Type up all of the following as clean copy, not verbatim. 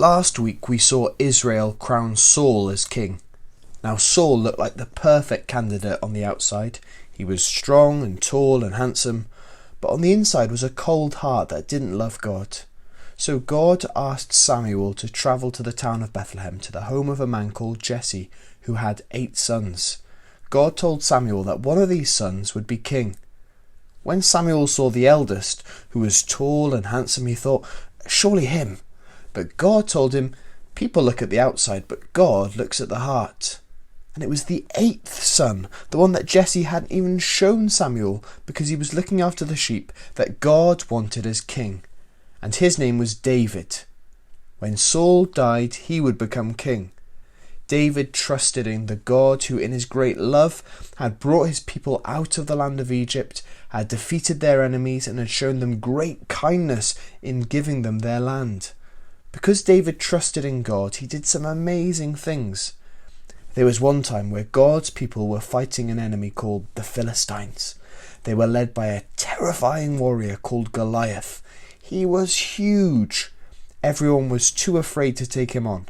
Last week we saw Israel crown Saul as king. Now Saul looked like the perfect candidate on the outside. He was strong and tall and handsome, but on the inside was a cold heart that didn't love God. So God asked Samuel to travel to the town of Bethlehem, to the home of a man called Jesse, who had 8 sons. God told Samuel that one of these sons would be king. When Samuel saw the eldest, who was tall and handsome, he thought, surely him. But God told him, people look at the outside, but God looks at the heart. And it was the 8th son, the one that Jesse hadn't even shown Samuel because he was looking after the sheep, that God wanted as king. And his name was David. When Saul died, he would become king. David trusted in the God who in his great love had brought his people out of the land of Egypt, had defeated their enemies, and had shown them great kindness in giving them their land. Because David trusted in God, he did some amazing things. There was one time where God's people were fighting an enemy called the Philistines. They were led by a terrifying warrior called Goliath. He was huge. Everyone was too afraid to take him on.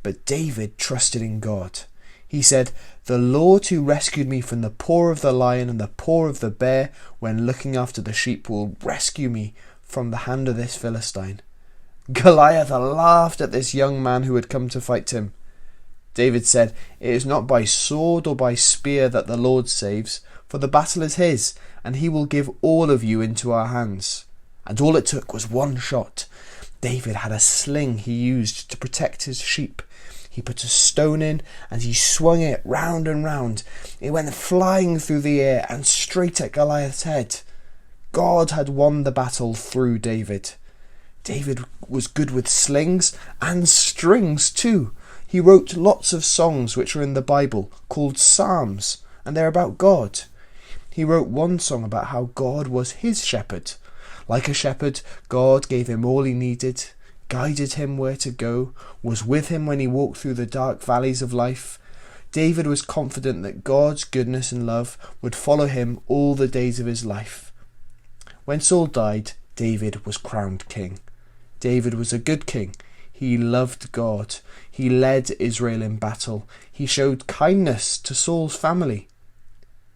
But David trusted in God. He said, "The Lord who rescued me from the paw of the lion and the paw of the bear when looking after the sheep will rescue me from the hand of this Philistine." Goliath laughed at this young man who had come to fight him. David said, "It is not by sword or by spear that the Lord saves, for the battle is his, and he will give all of you into our hands." And all it took was one shot. David had a sling he used to protect his sheep. He put a stone in and he swung it round and round. It went flying through the air and straight at Goliath's head. God had won the battle through David. David was good with slings and strings too. He wrote lots of songs which are in the Bible called Psalms, and they're about God. He wrote one song about how God was his shepherd. Like a shepherd, God gave him all he needed, guided him where to go, was with him when he walked through the dark valleys of life. David was confident that God's goodness and love would follow him all the days of his life. When Saul died, David was crowned king. David was a good king. He loved God. He led Israel in battle. He showed kindness to Saul's family.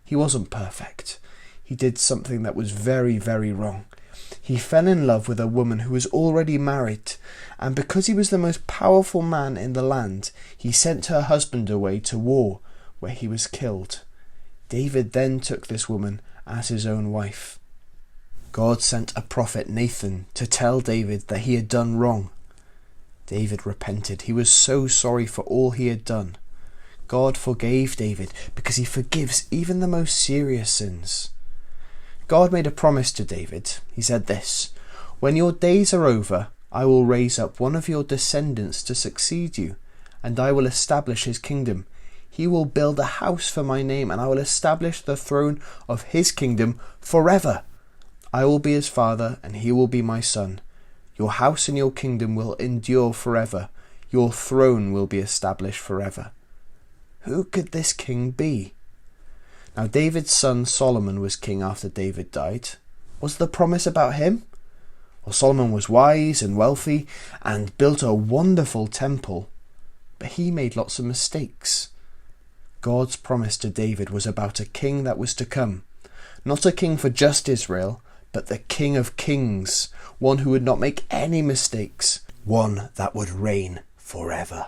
He wasn't perfect. He did something that was very, very wrong. He fell in love with a woman who was already married, and because he was the most powerful man in the land, he sent her husband away to war, where he was killed. David then took this woman as his own wife. God sent a prophet, Nathan, to tell David that he had done wrong. David repented. He was so sorry for all he had done. God forgave David because he forgives even the most serious sins. God made a promise to David. He said this, "When your days are over, I will raise up one of your descendants to succeed you, and I will establish his kingdom. He will build a house for my name, and I will establish the throne of his kingdom forever. I will be his father, and he will be my son. Your house and your kingdom will endure forever. Your throne will be established forever." Who could this king be? Now David's son Solomon was king after David died. Was the promise about him? Well, Solomon was wise and wealthy and built a wonderful temple, but he made lots of mistakes. God's promise to David was about a king that was to come. Not a king for just Israel, but the King of Kings, one who would not make any mistakes, one that would reign forever.